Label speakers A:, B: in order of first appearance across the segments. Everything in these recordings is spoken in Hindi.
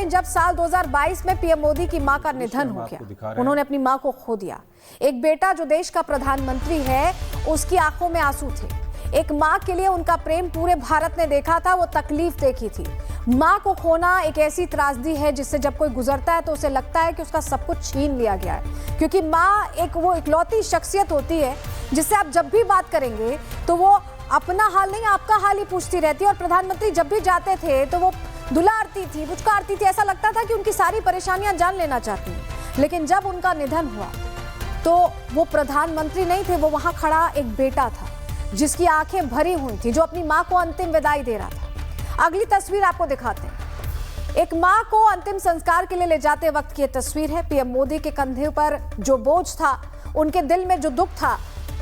A: में जब साल 2022 में पीएम मोदी की मां का निधन हो गया, उन्होंने अपनी मां को खो दिया। एक बेटा जो देश का प्रधानमंत्री है, उसकी आंखों में आंसू थे। एक मां के लिए उनका प्रेम पूरे भारत ने देखा था, वो तकलीफ देखी थी। मां को खोना एक ऐसी त्रासदी है जिससे जब कोई गुजरता है तो उसे लगता है कि उसका सब कुछ छीन लिया गया है, क्योंकि मां एक वो इकलौती शख्सियत होती है जिससे आप जब भी बात करेंगे तो वो अपना हाल नहीं आपका हाल ही पूछती रहती है। और प्रधानमंत्री जब भी जाते थे तो वो दुलारती थी, पुचकारती थी, ऐसा लगता था कि उनकी सारी परेशानियां जान लेना चाहती हैं। लेकिन जब उनका निधन हुआ तो वो प्रधानमंत्री नहीं थे, वो वहां खड़ा एक बेटा था जिसकी आंखें भरी हुई थी, जो अपनी मां को अंतिम विदाई दे रहा था। अगली तस्वीर आपको दिखाते हैं। एक मां को अंतिम संस्कार के लिए ले जाते वक्त की तस्वीर है। पीएम मोदी के कंधे पर जो बोझ था, उनके दिल में जो दुख था,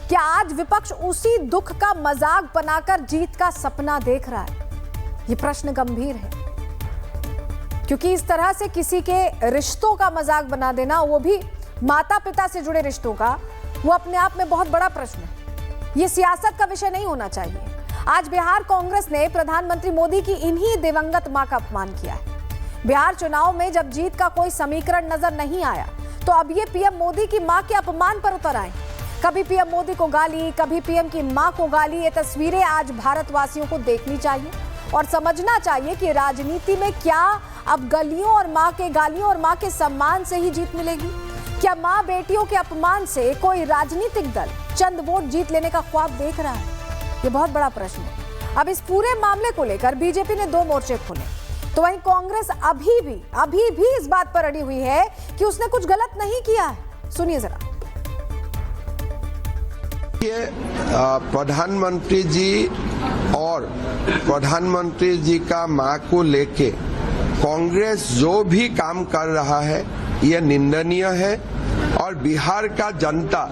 A: क्या आज विपक्ष उसी दुख का मजाक बनाकर जीत का सपना देख रहा है? ये प्रश्न गंभीर है, क्योंकि इस तरह से किसी के रिश्तों का मजाक बना देना, वो भी माता पिता से जुड़े रिश्तों का, वो अपने आप में बहुत बड़ा प्रश्न है। ये सियासत का विषय नहीं होना चाहिए। आज बिहार कांग्रेस ने प्रधानमंत्री मोदी की इन्हीं दिवंगत मां का अपमान किया है। बिहार चुनाव में जब जीत का कोई समीकरण नजर नहीं आया तो अब ये पीएम मोदी की मां के अपमान पर उतर आए। कभी पीएम मोदी को गाली, कभी पीएम की मां को गाली। ये तस्वीरें आज भारतवासियों को देखनी चाहिए और समझना चाहिए कि राजनीति में क्या अब गलियों और मां के गालियों और मां के सम्मान से ही जीत मिलेगी? क्या मां बेटियों के अपमान से कोई राजनीतिक दल चंद वोट जीत लेने का ख्वाब देख रहा है? ये बहुत बड़ा प्रश्न है। अब इस पूरे मामले को लेकर बीजेपी ने 2 मोर्चे खोले, तो वहीं कांग्रेस अभी भी इस बात पर अड़ी हुई है कि उसने कुछ गलत नहीं किया है। सुनिए जरा।
B: प्रधानमंत्री जी और प्रधानमंत्री जी का मां को लेके कांग्रेस जो भी काम कर रहा है यह निंदनीय है और बिहार का जनता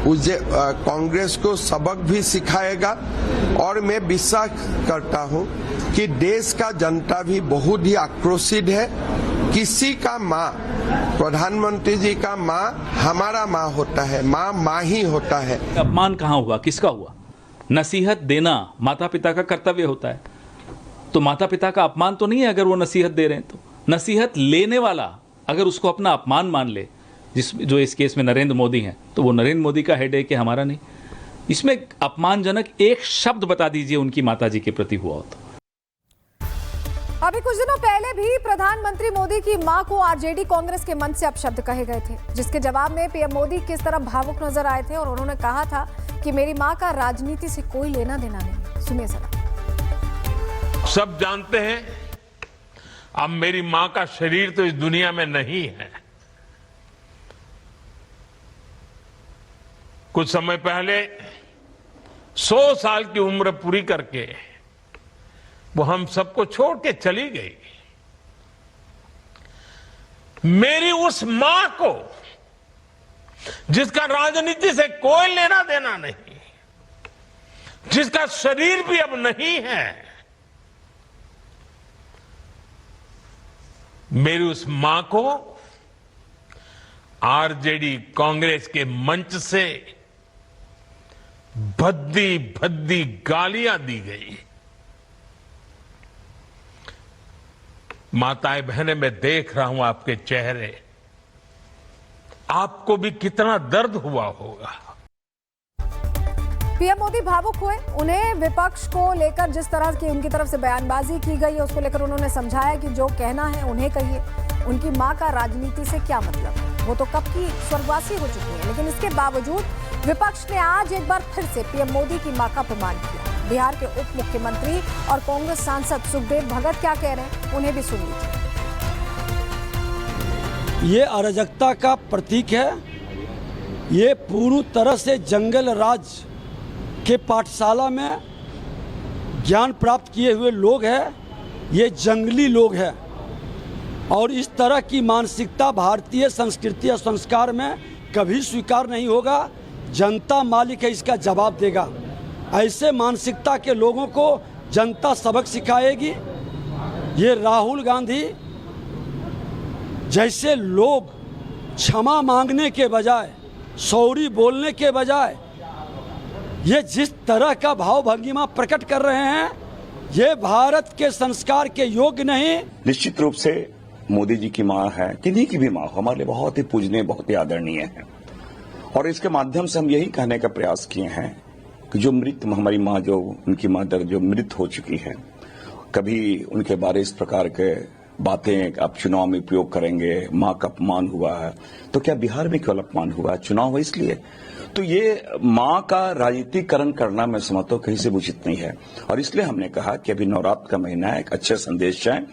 B: उसे कांग्रेस को सबक भी सिखाएगा। और मैं विश्वास करता हूं कि देश का जनता भी बहुत ही आक्रोशित है। किसी का मां, प्रधानमंत्री जी का मां हमारा मां होता है, मां ही होता है।
C: अपमान कहाँ हुआ, किसका हुआ? नसीहत देना माता पिता का कर्तव्य होता है, तो माता पिता का अपमान तो नहीं है अगर वो नसीहत दे रहे हैं। तो नसीहत लेने वाला अगर उसको अपना अपमान मान ले, जो इस केस में नरेंद्र मोदी हैं, तो वो नरेंद्र मोदी का हेडेक है, हमारा नहीं। इसमें अपमानजनक एक शब्द बता दीजिए उनकी माताजी के प्रति हुआ हो तो।
A: अभी कुछ दिनों पहले भी प्रधानमंत्री मोदी की मां को आरजेडी कांग्रेस के मंच से अपशब्द कहे गए थे, जिसके जवाब में पीएम मोदी किस तरह भावुक नजर आए थे और उन्होंने कहा था कि मेरी मां का राजनीति से कोई लेना देना नहीं। सुनिए जरा।
D: सब जानते हैं अब मेरी मां का शरीर तो इस दुनिया में नहीं है। कुछ समय पहले 100 साल की उम्र पूरी करके वो हम सबको छोड़ के चली गई। मेरी उस मां को जिसका राजनीति से कोई लेना देना नहीं, जिसका शरीर भी अब नहीं है, मेरी उस मां को आरजेडी कांग्रेस के मंच से भद्दी भद्दी गालियां दी गई। माताएं बहनें, मैं देख रहा हूं आपके चेहरे, आपको भी कितना दर्द हुआ होगा।
A: पीएम मोदी भावुक हुए। उन्हें विपक्ष को लेकर जिस तरह की उनकी तरफ से बयानबाजी की गई है, उसको लेकर उन्होंने समझाया कि जो कहना है उन्हें कहिए। उनकी मां का राजनीति से क्या मतलब है, वो तो कब की स्वर्गवासी हो चुकी है। लेकिन इसके बावजूद विपक्ष ने आज एक बार फिर से पीएम मोदी की मां का अपमान किया। बिहार के उप मुख्यमंत्री और कांग्रेस सांसद सुखदेव भगत क्या कह रहे हैं, उन्हें भी सुन लीजिए।
E: ये अराजकता का प्रतीक है। ये पूरी तरह से जंगल राज के पाठशाला में ज्ञान प्राप्त किए हुए लोग हैं। ये जंगली लोग हैं और इस तरह की मानसिकता भारतीय संस्कृति और संस्कार में कभी स्वीकार नहीं होगा। जनता मालिक है, इसका जवाब देगा। ऐसे मानसिकता के लोगों को जनता सबक सिखाएगी। ये राहुल गांधी जैसे लोग क्षमा मांगने के बजाय, सॉरी बोलने के बजाय, ये जिस तरह का भाव भंगिमा प्रकट कर रहे हैं, ये भारत के संस्कार के योग्य नहीं।
F: निश्चित रूप से मोदी जी की माँ है, किन्हीं की भी माँ हो, हमारे लिए बहुत ही पूजनीय, बहुत ही आदरणीय है। और इसके माध्यम से हम यही कहने का प्रयास किए हैं कि जो मृत हमारी माँ, जो उनकी मदर जो मृत हो चुकी है, कभी उनके बारे इस प्रकार के बातें आप चुनाव में उपयोग करेंगे, माँ का अपमान हुआ है, तो क्या बिहार में केवल अपमान हुआ है? चुनाव हुआ इसलिए। तो ये माँ का राजनीतिकरण करना मैं समझता हूँ कहीं से उचित नहीं है, और इसलिए हमने कहा कि अभी नवरात्र का महीना है, एक अच्छे संदेश जाए।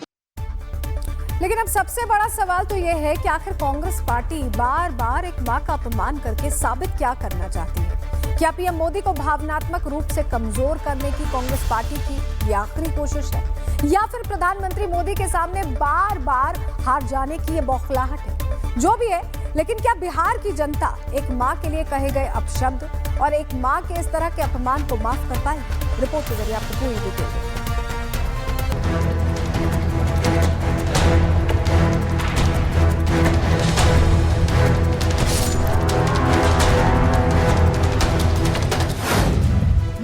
A: लेकिन अब सबसे बड़ा सवाल तो यह है कि आखिर कांग्रेस पार्टी बार बार एक मां का अपमान करके साबित क्या करना चाहती है? क्या पीएम मोदी को भावनात्मक रूप से कमजोर करने की कांग्रेस पार्टी की ये आखिरी कोशिश है, या फिर प्रधानमंत्री मोदी के सामने बार बार हार जाने की ये बौखलाहट है? जो भी है, लेकिन क्या बिहार की जनता एक मां के लिए कहे गए अपशब्द और एक मां के इस तरह के अपमान को माफ कर पाएगी? रिपोर्ट के जरिए आपको पूरी डिटेल देंगे।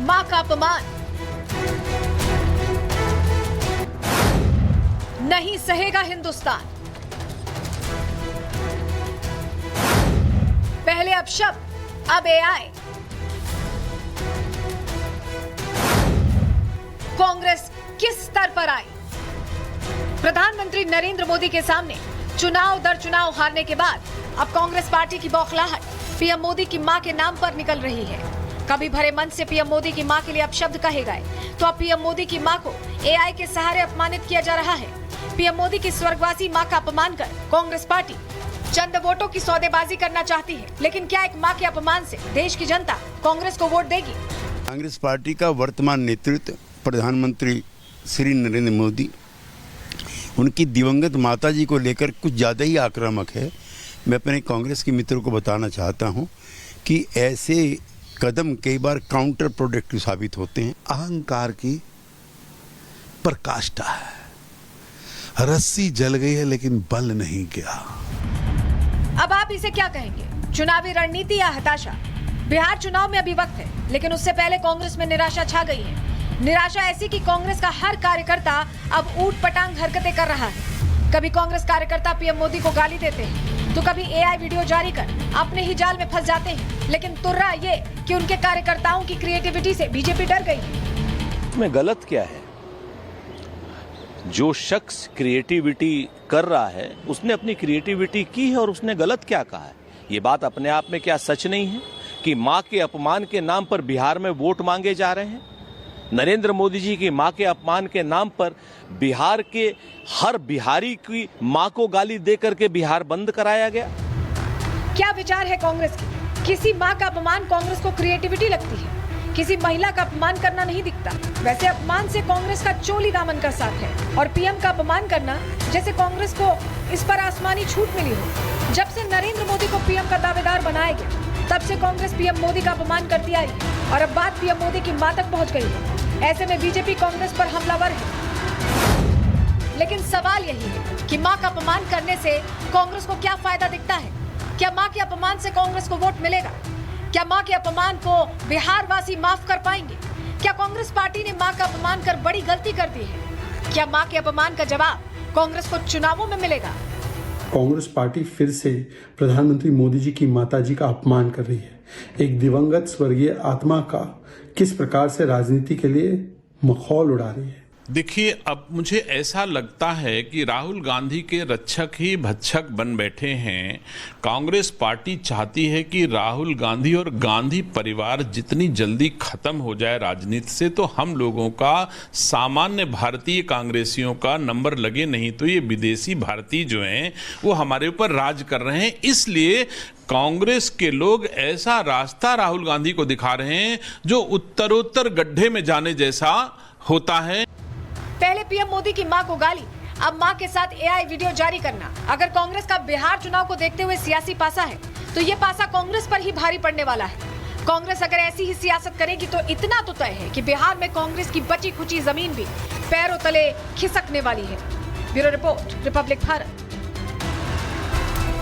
A: मां का अपमान नहीं सहेगा हिंदुस्तान। पहले अपशब्द, अब एआई। कांग्रेस किस स्तर पर आई? प्रधानमंत्री नरेंद्र मोदी के सामने चुनाव दर चुनाव हारने के बाद अब कांग्रेस पार्टी की बौखलाहट पीएम मोदी की मां के नाम पर निकल रही है। कभी भरे मन से पीएम मोदी की मां के लिए अपशब्द कहे गए, तो अब पीएम मोदी की मां को एआई के सहारे अपमानित किया जा रहा है। पीएम मोदी की स्वर्गवासी मां का अपमान कर कांग्रेस पार्टी चंद वोटों की सौदेबाजी करना चाहती है, लेकिन क्या एक मां के अपमान से देश की जनता कांग्रेस को वोट देगी?
G: कांग्रेस पार्टी का वर्तमान नेतृत्व प्रधानमंत्री श्री नरेंद्र मोदी, उनकी दिवंगत माता जी को लेकर कुछ ज़्यादा ही आक्रामक है। मैं अपने कांग्रेस के मित्रों को बताना चाहता हूं कि ऐसे कदम कई बार काउंटर प्रोडक्टिव साबित होते हैं।
H: अहंकार की प्रकाष्ठा है, रस्सी जल गई है लेकिन बल नहीं गया।
A: अब आप इसे क्या कहेंगे, चुनावी रणनीति या हताशा? बिहार चुनाव में अभी वक्त है, लेकिन उससे पहले कांग्रेस में निराशा छा गई है। निराशा ऐसी कि कांग्रेस का हर कार्यकर्ता अब ऊट पटांग हरकतें कर रहा है। कभी कांग्रेस कार्यकर्ता पीएम मोदी को गाली देते हैं, तो कभी एआई वीडियो जारी कर अपने ही जाल में फंस जाते हैं। लेकिन तुर्रा ये कि उनके कार्यकर्ताओं की क्रिएटिविटी से बीजेपी डर गई।
I: में गलत क्या है? जो शख्स क्रिएटिविटी कर रहा है उसने अपनी क्रिएटिविटी की है, और उसने गलत क्या कहा है? ये बात अपने आप में क्या सच नहीं है कि मां के अपमान के नाम पर बिहार में वोट मांगे जा रहे हैं? नरेंद्र मोदी जी की मां के अपमान के नाम पर बिहार के हर बिहारी की मां को गाली दे करके बिहार बंद कराया गया।
A: क्या विचार है कांग्रेस की? किसी मां का अपमान कांग्रेस को क्रिएटिविटी लगती है, किसी महिला का अपमान करना नहीं दिखता। वैसे अपमान से कांग्रेस का चोली दामन का साथ है, और पीएम का अपमान करना जैसे कांग्रेस को इस पर आसमानी छूट मिली हो। जब से नरेंद्र मोदी को पीएम का दावेदार बनाया गया, तब से कांग्रेस पीएम मोदी का अपमान करती आई, और अब बात पीएम मोदी की मां तक पहुंच गई है। ऐसे में बीजेपी कांग्रेस पर हमलावर है। लेकिन सवाल यही है कि मां का अपमान करने से कांग्रेस को क्या फायदा दिखता है? क्या मां के अपमान से कांग्रेस को वोट मिलेगा? क्या मां के अपमान को बिहार वासी माफ कर पाएंगे? क्या कांग्रेस पार्टी ने मां का अपमान कर बड़ी गलती कर दी है? क्या मां के अपमान का जवाब कांग्रेस को चुनावों में मिलेगा?
J: कांग्रेस पार्टी फिर से प्रधानमंत्री मोदी जी की माताजी का अपमान कर रही है। एक दिवंगत स्वर्गीय आत्मा का किस प्रकार से राजनीति के लिए मखौल उड़ा रही है।
D: देखिए, अब मुझे ऐसा लगता है कि राहुल गांधी के रक्षक ही भक्षक बन बैठे हैं। कांग्रेस पार्टी चाहती है कि राहुल गांधी और गांधी परिवार जितनी जल्दी खत्म हो जाए राजनीति से, तो हम लोगों का, सामान्य भारतीय कांग्रेसियों का नंबर लगे, नहीं तो ये विदेशी भारतीय जो हैं वो हमारे ऊपर राज कर रहे हैं। इसलिए कांग्रेस के लोग ऐसा रास्ता राहुल गांधी को दिखा रहे हैं जो उत्तरोत्तर गड्ढे में जाने जैसा होता है।
A: पहले पीएम मोदी की मां को गाली, अब मां के साथ एआई वीडियो जारी करना। अगर कांग्रेस का बिहार चुनाव को देखते हुए सियासी पासा है, तो ये पासा कांग्रेस पर ही भारी पड़ने वाला है। कांग्रेस अगर ऐसी ही सियासत करेगी तो इतना तो तय है कि बिहार में कांग्रेस की बची खुची जमीन भी पैरों तले खिसकने वाली है। Bureau report, Republic Bharat.